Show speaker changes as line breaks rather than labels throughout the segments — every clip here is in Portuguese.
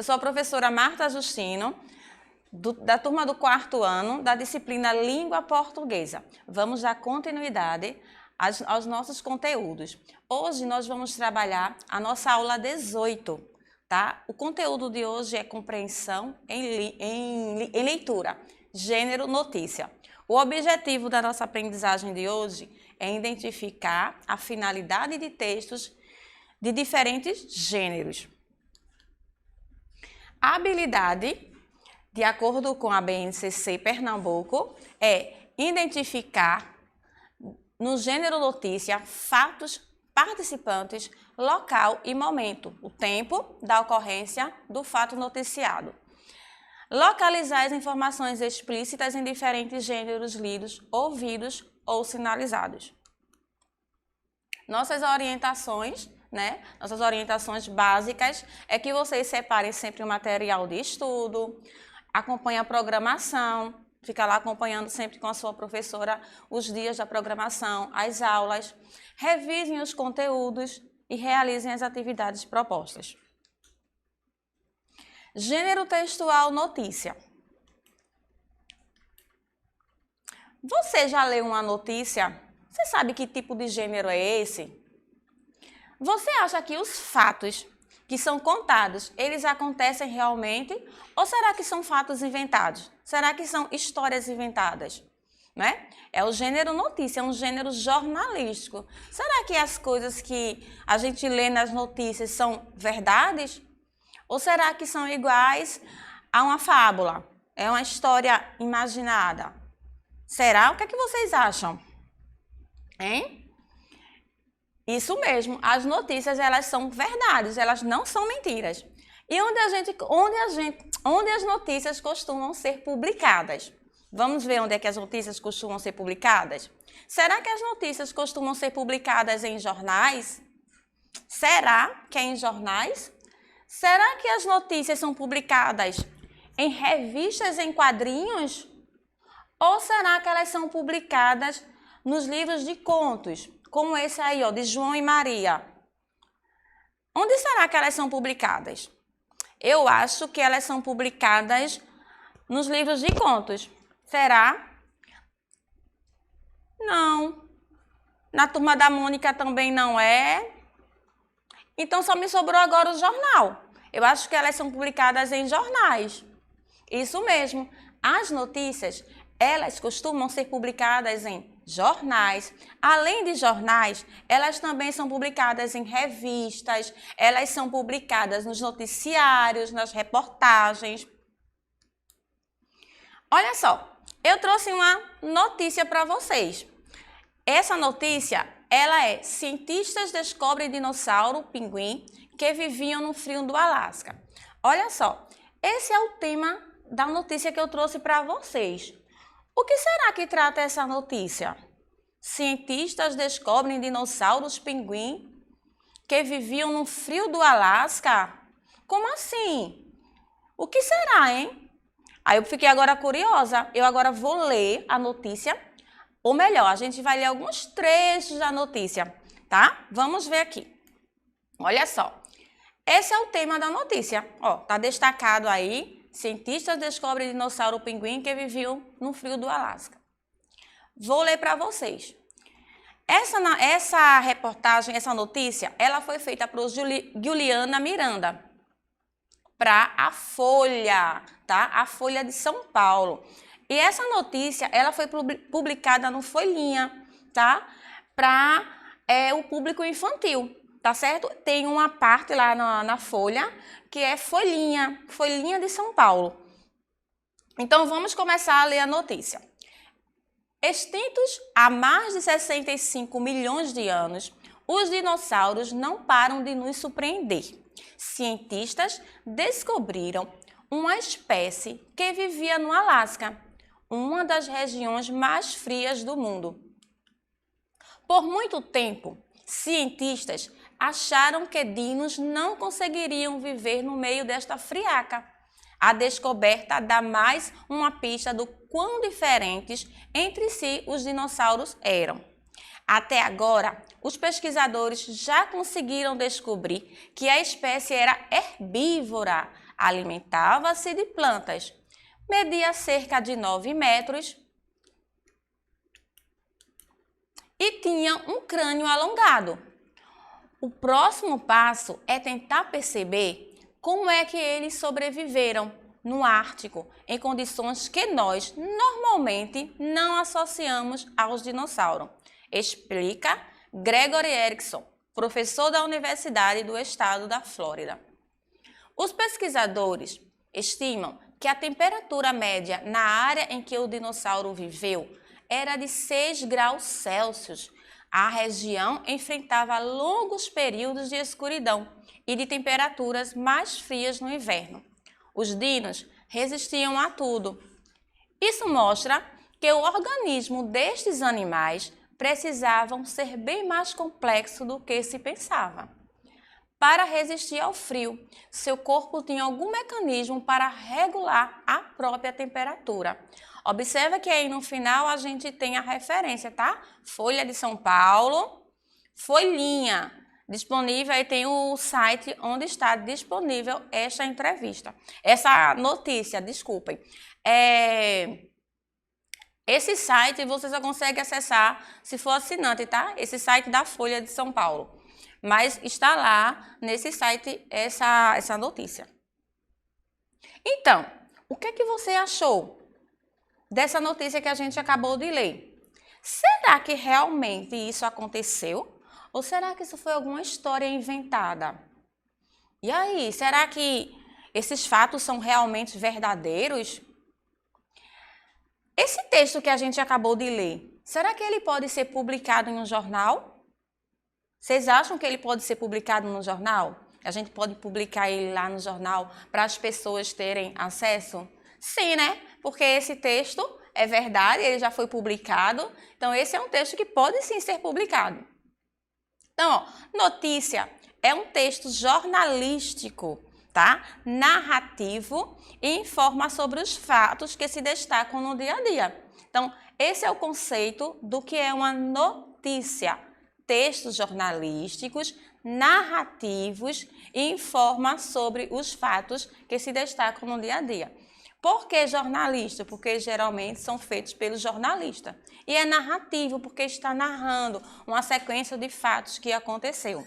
Eu sou a professora Marta Justino, da turma do 4º ano, da disciplina Língua Portuguesa. Vamos dar continuidade aos nossos conteúdos. Hoje nós vamos trabalhar a nossa aula 18, tá? O conteúdo de hoje é compreensão em leitura, gênero, notícia. O objetivo da nossa aprendizagem de hoje é identificar a finalidade de textos de diferentes gêneros. A habilidade, de acordo com a BNCC Pernambuco, é identificar no gênero notícia fatos, participantes, local e momento, o tempo da ocorrência do fato noticiado. Localizar as informações explícitas em diferentes gêneros lidos, ouvidos ou sinalizados. Nossas orientações, Nossas orientações básicas é que vocês separem sempre o material de estudo, acompanhem a programação, fica lá acompanhando sempre com a sua professora os dias da programação, as aulas, revisem os conteúdos e realizem as atividades propostas. Gênero textual notícia. Você já leu uma notícia? Você sabe que tipo de gênero é esse? Você acha que os fatos que são contados, eles acontecem realmente? Ou será que são fatos inventados? Será que são histórias inventadas? É o gênero notícia, é um gênero jornalístico. Será que as coisas que a gente lê nas notícias são verdades? Ou será que são iguais a uma fábula? É uma história imaginada? Será? O que é que vocês acham? Hein? Isso mesmo, as notícias elas são verdades, elas não são mentiras. E onde as notícias costumam ser publicadas? Vamos ver onde é que as notícias costumam ser publicadas? Será que as notícias costumam ser publicadas em jornais? Será que é em jornais? Será que as notícias são publicadas em revistas em quadrinhos? Ou será que elas são publicadas nos livros de contos? Como esse aí, de João e Maria. Onde será que elas são publicadas? Eu acho que elas são publicadas nos livros de contos. Será? Não. Na Turma da Mônica também não é. Então só me sobrou agora o jornal. Eu acho que elas são publicadas em jornais. Isso mesmo. As notícias, elas costumam ser publicadas em jornais. Além de jornais, elas também são publicadas em revistas, elas são publicadas nos noticiários, nas reportagens. Olha só, eu trouxe uma notícia para vocês. Essa notícia, ela é: cientistas descobrem dinossauro pinguim que viviam no frio do Alasca. Olha só, esse é o tema da notícia que eu trouxe para vocês. O que será que trata essa notícia? Cientistas descobrem dinossauros pinguim que viviam no frio do Alasca? Como assim? O que será, hein? Aí eu fiquei agora curiosa. Eu agora vou ler a notícia, ou melhor, a gente vai ler alguns trechos da notícia, tá? Vamos ver aqui. Olha só. Esse é o tema da notícia. Tá destacado aí. Cientistas descobrem dinossauro pinguim que viviam no frio do Alasca. Vou ler para vocês. Essa reportagem, essa notícia, ela foi feita por Juliana Miranda, para a Folha, tá? A Folha de São Paulo. E essa notícia, ela foi publicada no Folhinha, tá? Para o público infantil, tá certo? Tem uma parte lá na Folha que é Folhinha de São Paulo. Então, vamos começar a ler a notícia. Extintos há mais de 65 milhões de anos, os dinossauros não param de nos surpreender. Cientistas descobriram uma espécie que vivia no Alasca, uma das regiões mais frias do mundo. Por muito tempo, cientistas acharam que dinos não conseguiriam viver no meio desta friaca. A descoberta dá mais uma pista do quão diferentes entre si os dinossauros eram. Até agora, os pesquisadores já conseguiram descobrir que a espécie era herbívora, Alimentava-se de plantas. Media cerca de 9 metros e tinha um crânio alongado. O próximo passo é tentar perceber como é que eles sobreviveram no Ártico, em condições que nós normalmente não associamos aos dinossauros. Explica Gregory Erickson, professor da Universidade do Estado da Flórida. Os pesquisadores estimam que a temperatura média na área em que o dinossauro viveu era de 6 graus Celsius. A região enfrentava longos períodos de escuridão e de temperaturas mais frias no inverno. Os dinos resistiam a tudo. Isso mostra que o organismo destes animais precisavam ser bem mais complexo do que se pensava. Para resistir ao frio, seu corpo tinha algum mecanismo para regular a própria temperatura. Observa que aí no final a gente tem a referência, tá? Folha de São Paulo, folhinha. Disponível, aí tem o site onde está disponível esta entrevista. Essa notícia, desculpem. Esse site você só consegue acessar se for assinante, tá? Esse site da Folha de São Paulo. Mas está lá nesse site essa notícia. Então, o que é que você achou dessa notícia que a gente acabou de ler? Será que realmente isso aconteceu? Ou será que isso foi alguma história inventada? E aí, será que esses fatos são realmente verdadeiros? Esse texto que a gente acabou de ler, será que ele pode ser publicado em um jornal? Vocês acham que ele pode ser publicado no jornal? A gente pode publicar ele lá no jornal para as pessoas terem acesso? Sim, né? Porque esse texto é verdade, ele já foi publicado. Então, esse é um texto que pode sim ser publicado. Então, ó, notícia é um texto jornalístico, tá? Narrativo e informa sobre os fatos que se destacam no dia a dia. Então, esse é o conceito do que é uma notícia. Textos jornalísticos, narrativos e informa sobre os fatos que se destacam no dia a dia. Por que jornalista? Porque geralmente são feitos pelo jornalista. E é narrativo porque está narrando uma sequência de fatos que aconteceu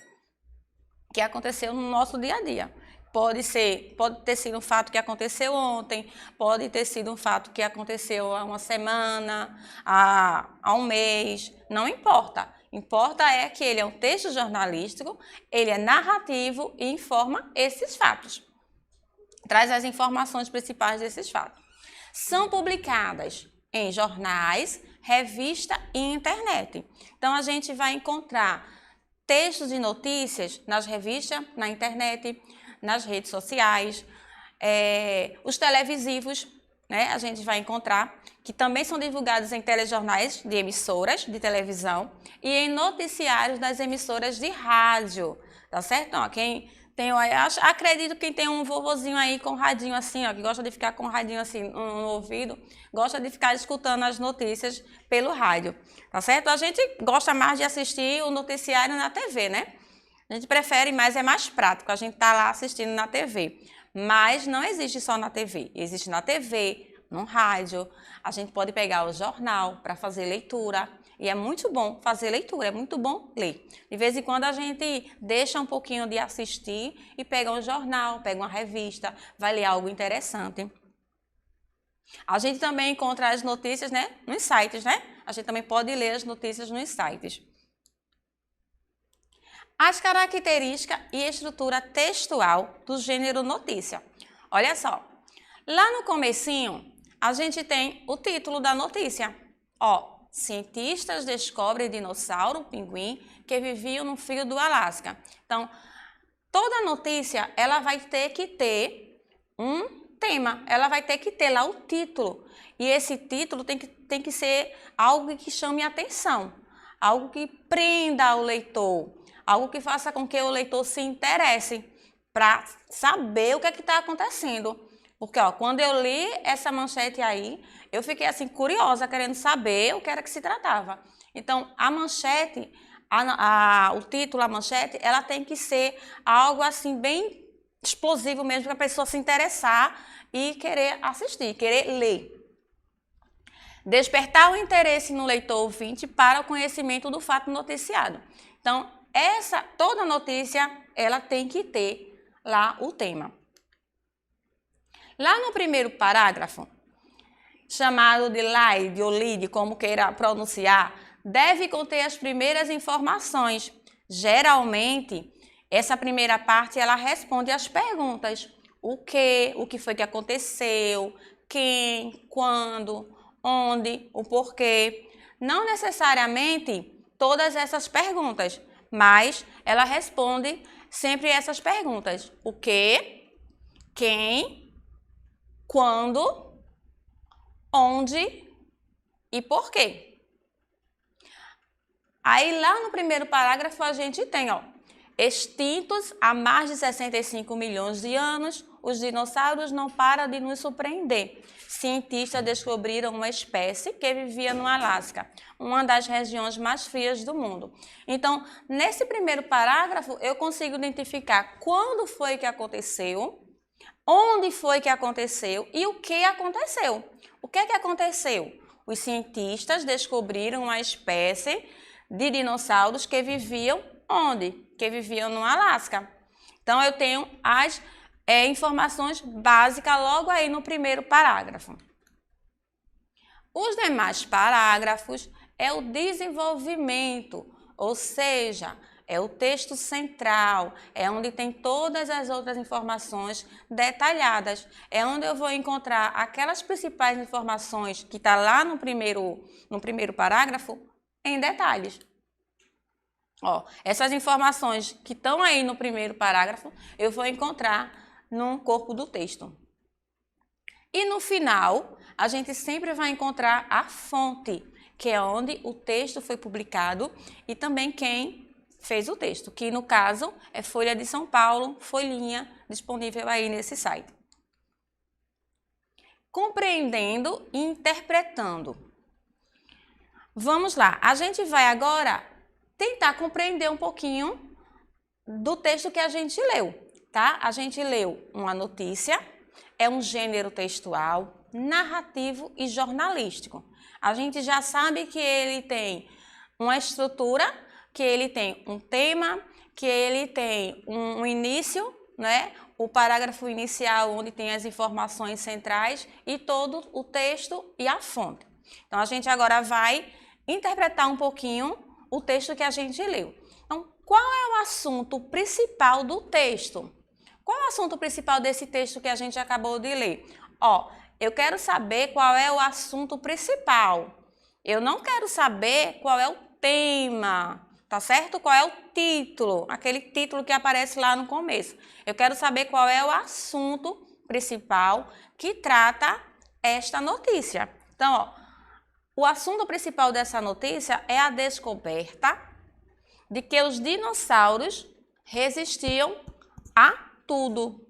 no nosso dia a dia. Pode ter sido um fato que aconteceu ontem, pode ter sido um fato que aconteceu há uma semana, há um mês, não importa. Importa é que ele é um texto jornalístico, ele é narrativo e informa esses fatos. Traz as informações principais desses fatos. São publicadas em jornais, revista e internet. Então, a gente vai encontrar textos de notícias nas revistas, na internet, nas redes sociais, os televisivos, né? A gente vai encontrar que também são divulgados em telejornais de emissoras de televisão e em noticiários das emissoras de rádio, tá certo? Ó, acredito que quem tem um vovozinho aí com radinho assim, ó, que gosta de ficar com o radinho assim no ouvido, gosta de ficar escutando as notícias pelo rádio, tá certo? A gente gosta mais de assistir o noticiário na TV, né? A gente prefere mais, é mais prático, a gente tá lá assistindo na TV. Mas não existe só na TV, existe na TV, no rádio, a gente pode pegar o jornal para fazer leitura. E é muito bom fazer leitura, é muito bom ler. De vez em quando a gente deixa um pouquinho de assistir e pega um jornal, pega uma revista, vai ler algo interessante. A gente também encontra as notícias, né, nos sites, né? A gente também pode ler as notícias nos sites. As características e estrutura textual do gênero notícia. Olha só, lá no comecinho a gente tem o título da notícia. Ó, cientistas descobrem dinossauro pinguim que viviam no frio do Alasca. Então, toda notícia ela vai ter que ter um tema, ela vai ter que ter lá o título. E esse título tem que ser algo que chame a atenção, algo que prenda o leitor, algo que faça com que o leitor se interesse para saber o que é que está acontecendo. Porque, ó, quando eu li essa manchete aí, eu fiquei assim curiosa, querendo saber o que era que se tratava. Então, a manchete, o título, a manchete, ela tem que ser algo assim bem explosivo mesmo para a pessoa se interessar e querer assistir, querer ler. Despertar o interesse no leitor ouvinte para o conhecimento do fato noticiado. Então, toda notícia, ela tem que ter lá o tema. Lá no primeiro parágrafo, chamado de lead ou lead, como queira pronunciar, deve conter as primeiras informações. Geralmente, essa primeira parte, ela responde às perguntas. O que foi que aconteceu, quem, quando, onde, o porquê. Não necessariamente todas essas perguntas, mas ela responde sempre essas perguntas. O que, quem, quando, onde e porquê. Aí lá no primeiro parágrafo a gente tem, extintos há mais de 65 milhões de anos, os dinossauros não param de nos surpreender. Cientistas descobriram uma espécie que vivia no Alasca, uma das regiões mais frias do mundo. Então, nesse primeiro parágrafo, eu consigo identificar quando foi que aconteceu, onde foi que aconteceu e o que aconteceu. O que aconteceu? Os cientistas descobriram uma espécie de dinossauros que viviam onde? Que viviam no Alasca. Então, eu tenho as informações básicas logo aí no primeiro parágrafo. Os demais parágrafos é o desenvolvimento, ou seja, é o texto central, é onde tem todas as outras informações detalhadas. É onde eu vou encontrar aquelas principais informações que está lá no primeiro parágrafo em detalhes. Essas informações que estão aí no primeiro parágrafo, eu vou encontrar no corpo do texto. E no final, a gente sempre vai encontrar a fonte, que é onde o texto foi publicado e também quem fez o texto, que no caso é Folha de São Paulo, folhinha, disponível aí nesse site. Compreendendo e interpretando. Vamos lá, a gente vai agora tentar compreender um pouquinho do texto que a gente leu, tá? A gente leu uma notícia, é um gênero textual, narrativo e jornalístico. A gente já sabe que ele tem uma estrutura, que ele tem um tema, que ele tem um início, né? O parágrafo inicial, onde tem as informações centrais e todo o texto e a fonte. Então, a gente agora vai interpretar um pouquinho o texto que a gente leu. Então, qual é o assunto principal do texto? Qual é o assunto principal desse texto que a gente acabou de ler? Eu quero saber qual é o assunto principal. Eu não quero saber qual é o tema, tá certo? Qual é o título, aquele título que aparece lá no começo. Eu quero saber qual é o assunto principal que trata esta notícia. Então, o assunto principal dessa notícia é a descoberta de que os dinossauros resistiam a tudo.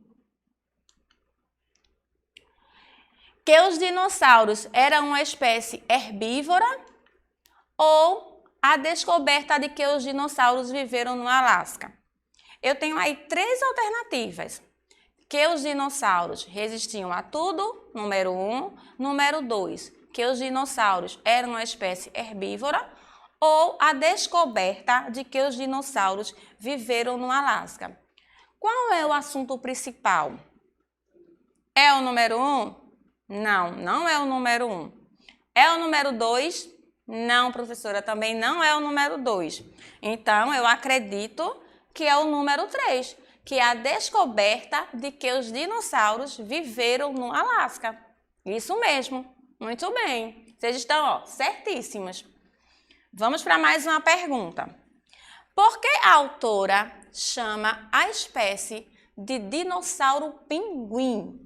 Que os dinossauros eram uma espécie herbívora ou a descoberta de que os dinossauros viveram no Alasca. Eu tenho aí 3 alternativas. Que os dinossauros resistiam a tudo, número 1. Número 2, que os dinossauros eram uma espécie herbívora ou a descoberta de que os dinossauros viveram no Alasca. Qual é o assunto principal? É o número 1? Não, não é o número 1. É o número 2? Não, professora, também não é o número 2. Então, eu acredito que é o número 3, que é a descoberta de que os dinossauros viveram no Alasca. Isso mesmo. Muito bem. Vocês estão, certíssimas. Vamos para mais uma pergunta. Por que a autora chama a espécie de dinossauro pinguim?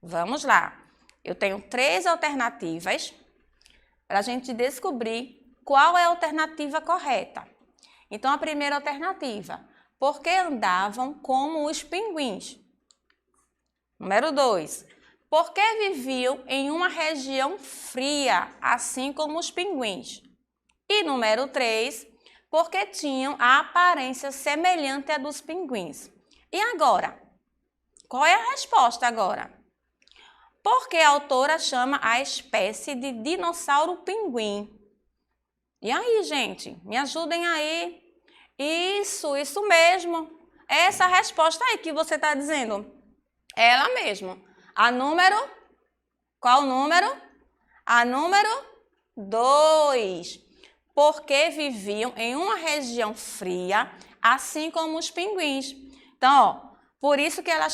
Vamos lá. Eu tenho 3 alternativas para a gente descobrir qual é a alternativa correta. Então, a primeira alternativa, por que andavam como os pinguins? Número 2, por que viviam em uma região fria, assim como os pinguins? E número 3, porque tinham a aparência semelhante à dos pinguins. E agora, Qual é a resposta agora? Por que a autora chama a espécie de dinossauro-pinguim? E aí, gente? Me ajudem aí. Isso mesmo. Essa resposta aí que você está dizendo. Ela mesmo. A número... Qual número? A número 2. Porque viviam em uma região fria, assim como os pinguins. Então, ó, por isso que ela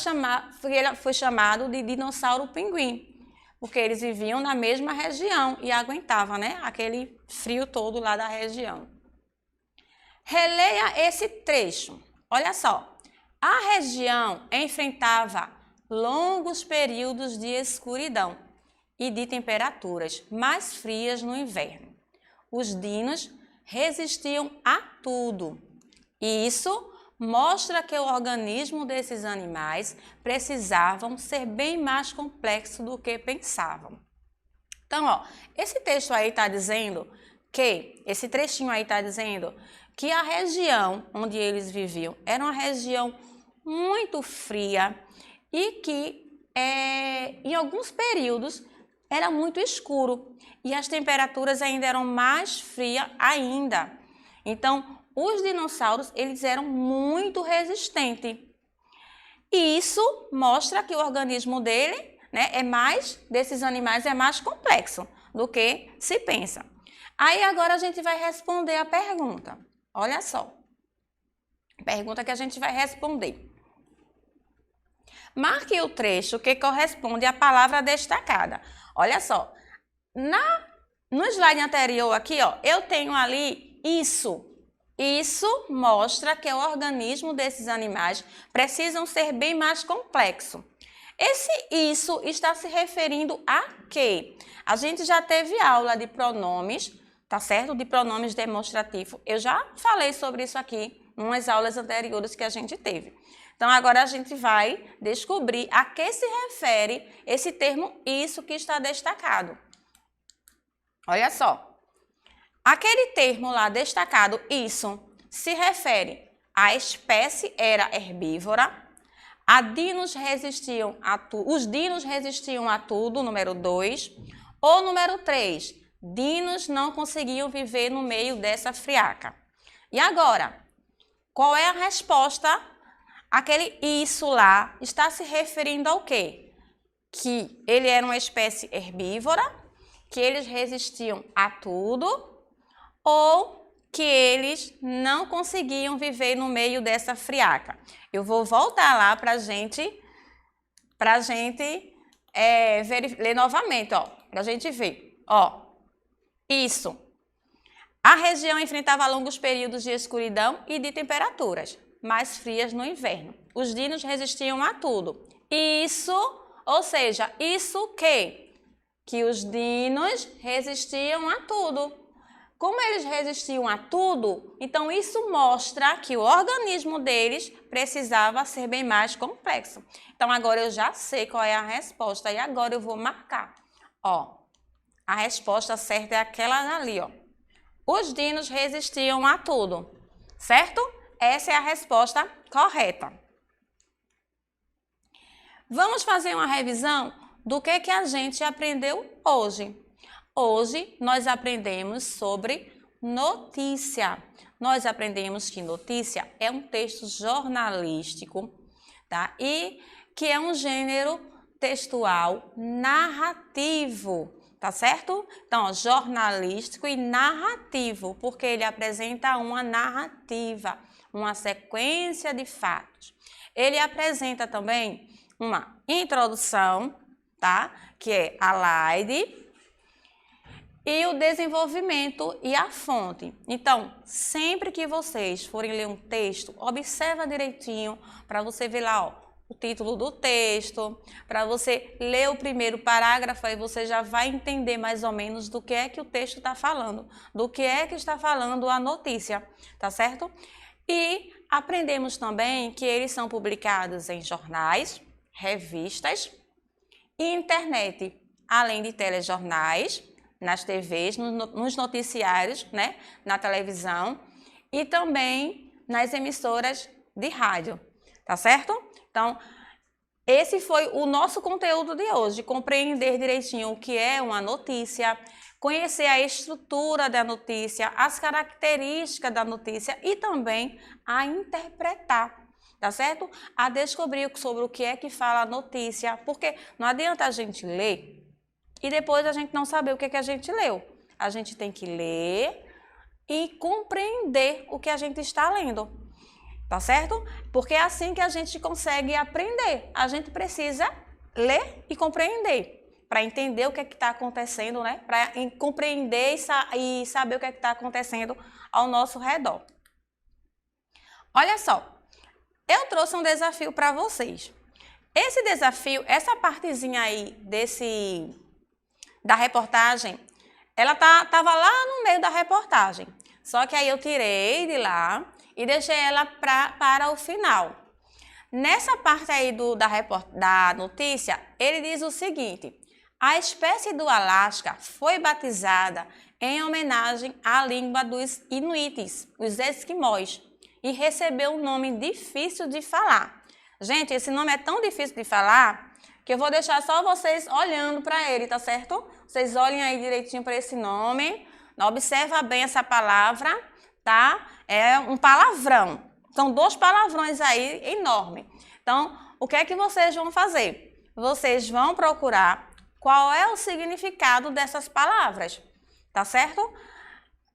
foi chamado de dinossauro-pinguim. Porque eles viviam na mesma região e aguentavam, né, aquele frio todo lá da região. Releia esse trecho. Olha só. A região enfrentava longos períodos de escuridão e de temperaturas mais frias no inverno. Os dinos resistiam a tudo. E isso mostra que o organismo desses animais precisavam ser bem mais complexo do que pensavam. Então, ó, esse texto aí está dizendo esse trechinho aí está dizendo que a região onde eles viviam era uma região muito fria e que em alguns períodos era muito escuro e as temperaturas ainda eram mais frias ainda. Então, os dinossauros, eles eram muito resistentes. E isso mostra que o organismo dele, né, desses animais é mais complexo do que se pensa. Aí agora a gente vai responder a pergunta. Olha só. Pergunta que a gente vai responder. Marque o trecho que corresponde à palavra destacada. Olha só. No slide anterior aqui, ó, eu tenho ali isso. Isso mostra que o organismo desses animais precisam ser bem mais complexo. Isso está se referindo a quê? A gente já teve aula de pronomes, tá certo? De pronomes demonstrativos. Eu já falei sobre isso aqui em umas aulas anteriores que a gente teve. Então, agora a gente vai descobrir a que se refere esse termo isso que está destacado. Olha só. Aquele termo lá destacado, isso, se refere à espécie era herbívora, os dinos resistiam a tudo, número 2, ou número 3, dinos não conseguiam viver no meio dessa friaca. E agora, qual é a resposta? Aquele isso lá está se referindo ao quê? Que ele era uma espécie herbívora, que eles resistiam a tudo, ou que eles não conseguiam viver no meio dessa friaca. Eu vou voltar lá para a gente ler novamente, ó, para a gente ver. Ó, isso. A região enfrentava longos períodos de escuridão e de temperaturas mais frias no inverno. Os dinos resistiam a tudo. Isso, ou seja, isso que os dinos resistiam a tudo. Como eles resistiam a tudo, então isso mostra que o organismo deles precisava ser bem mais complexo. Então agora eu já sei qual é a resposta e agora eu vou marcar. Ó, a resposta certa é aquela ali, ó. Os dinos resistiam a tudo, certo? Essa é a resposta correta. Vamos fazer uma revisão do que a gente aprendeu hoje. Hoje, nós aprendemos sobre notícia. Nós aprendemos que notícia é um texto jornalístico, tá? E que é um gênero textual narrativo, tá certo? Então, ó, jornalístico e narrativo, porque ele apresenta uma narrativa, uma sequência de fatos. Ele apresenta também uma introdução, tá? Que é a slide, e o desenvolvimento e a fonte. Então, sempre que vocês forem ler um texto, observa direitinho para você ver lá, ó, o título do texto, para você ler o primeiro parágrafo, aí você já vai entender mais ou menos do que é que o texto está falando, do que é que está falando a notícia, tá certo? E aprendemos também que eles são publicados em jornais, revistas e internet, além de telejornais, nas TVs, nos noticiários, né, na televisão e também nas emissoras de rádio, tá certo? Então, esse foi o nosso conteúdo de hoje, compreender direitinho o que é uma notícia, conhecer a estrutura da notícia, as características da notícia e também a interpretar, tá certo? A descobrir sobre o que é que fala a notícia, porque não adianta a gente ler e depois a gente não saber o que é que a gente leu. A gente tem que ler e compreender o que a gente está lendo, tá certo? Porque é assim que a gente consegue aprender. A gente precisa ler e compreender para entender o que é que está acontecendo, né? Para compreender e saber o que é que está acontecendo ao nosso redor. Olha só, eu trouxe um desafio para vocês. Esse desafio, essa partezinha aí da reportagem, ela estava lá no meio da reportagem. Só que aí eu tirei de lá e deixei ela para o final. Nessa parte aí da notícia, ele diz o seguinte: a espécie do Alasca foi batizada em homenagem à língua dos Inuites, os esquimós, e recebeu um nome difícil de falar. Gente, esse nome é tão difícil de falar que eu vou deixar só vocês olhando para ele, tá certo? Vocês olhem aí direitinho para esse nome, observa bem essa palavra, tá? É um palavrão. São 2 palavrões aí enormes. Então, o que é que vocês vão fazer? Vocês vão procurar qual é o significado dessas palavras, tá certo?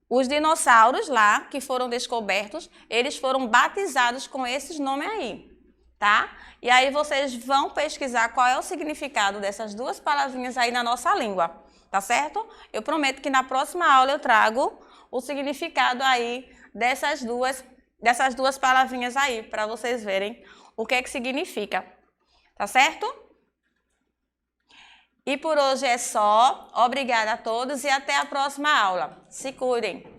Os dinossauros lá que foram descobertos, eles foram batizados com esses nomes aí, tá? E aí vocês vão pesquisar qual é o significado dessas 2 palavrinhas aí na nossa língua, tá certo? Eu prometo que na próxima aula eu trago o significado aí dessas duas palavrinhas aí, para vocês verem o que é que significa, tá certo? E por hoje é só. Obrigada a todos e até a próxima aula. Se cuidem!